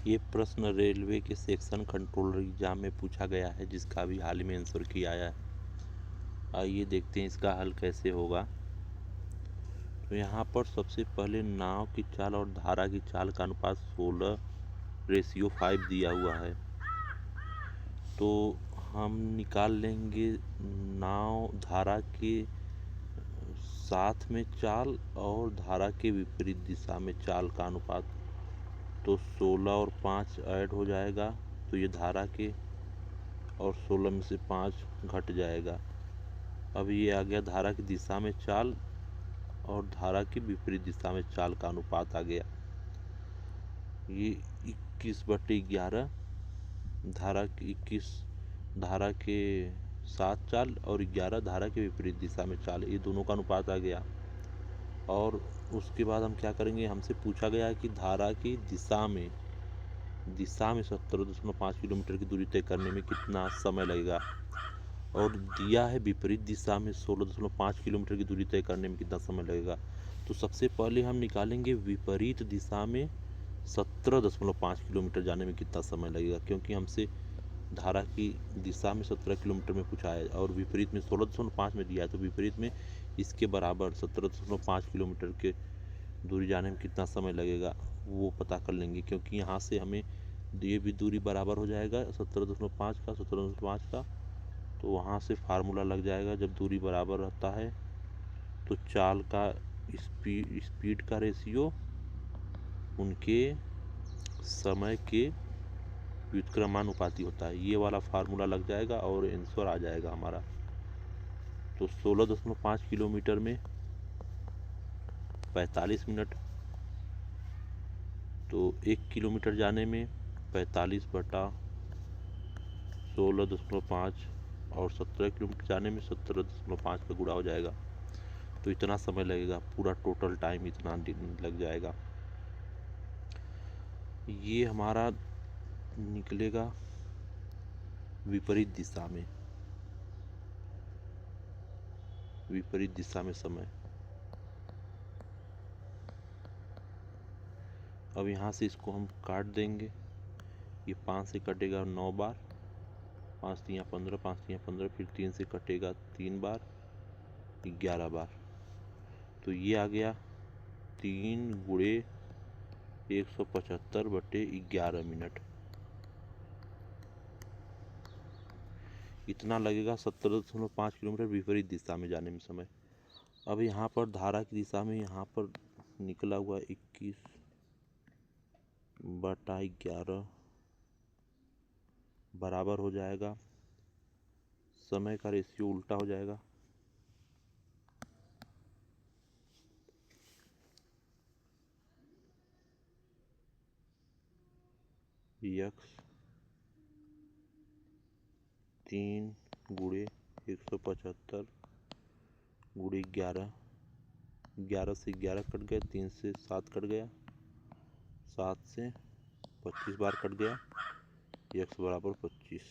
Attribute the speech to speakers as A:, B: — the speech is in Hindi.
A: ये प्रश्न रेलवे के सेक्शन कंट्रोलर एग्जाम में पूछा गया है, जिसका अभी हाल ही में आंसर किया आया है। आइए देखते हैं इसका हल कैसे होगा। तो यहाँ पर सबसे पहले नाव की चाल और धारा की चाल का अनुपात 16:5 दिया हुआ है। तो हम निकाल लेंगे नाव धारा के साथ में चाल और धारा के विपरीत दिशा में चाल का अनुपात। तो 16 और 5 ऐड हो जाएगा, तो ये धारा के, और 16 में से 5 घट जाएगा। अब ये आ गया धारा की दिशा में चाल और धारा की विपरीत दिशा में चाल का अनुपात आ गया। ये 21/11 धारा की 21 धारा के साथ चाल और 11 धारा के विपरीत दिशा में चाल, ये दोनों का अनुपात आ गया। और उसके बाद हम क्या करेंगे, हमसे पूछा गया है कि धारा की दिशा में 17.5 किलोमीटर की दूरी तय करने में कितना समय लगेगा, और दिया है विपरीत दिशा में 16.5 किलोमीटर की दूरी तय करने में कितना समय लगेगा। तो सबसे पहले हम निकालेंगे विपरीत दिशा में 17.5 किलोमीटर जाने में कितना समय लगेगा, क्योंकि हमसे धारा की दिशा में 17 किलोमीटर में पूछा है और विपरीत में 16.5 में दिया है। तो विपरीत में इसके बराबर 17.5 किलोमीटर के दूरी जाने में कितना समय लगेगा वो पता कर लेंगे, क्योंकि यहाँ से हमें ये भी दूरी बराबर हो जाएगा 17.5 का। तो वहाँ से फार्मूला लग जाएगा, जब दूरी बराबर रहता है तो चाल का स्पीड का रेशियो उनके समय के व्युत्क्रमानुपाती होता है। ये वाला फार्मूला लग जाएगा और आंसर आ जाएगा हमारा। तो 16.5 किलोमीटर में 45 मिनट, तो 1 किलोमीटर जाने में 45/16.5 और 17 किलोमीटर जाने में 17.5 का गुणा हो जाएगा। तो इतना समय लगेगा, पूरा टोटल टाइम इतना लग जाएगा। ये हमारा निकलेगा विपरीत दिशा में समय। अब यहाँ से इसको हम काट देंगे, ये 5 से कटेगा 9 बार, 5 3 15, 5 3 15, फिर 3 से कटेगा 3 बार, 11 बार। तो ये आ गया 3 × 175/11 मिनट। इतना लगेगा 17.5 किलोमीटर विपरीत दिशा में जाने में समय। अब यहाँ पर धारा की दिशा में यहाँ पर निकला हुआ 21/11 बराबर हो जाएगा, समय का रेशियो उल्टा हो जाएगा, x 3 × 175 × 11, 11 से 11 कट गया, 3 से 7 कट गया, 7 से 25 बार कट गया, x बराबर 25।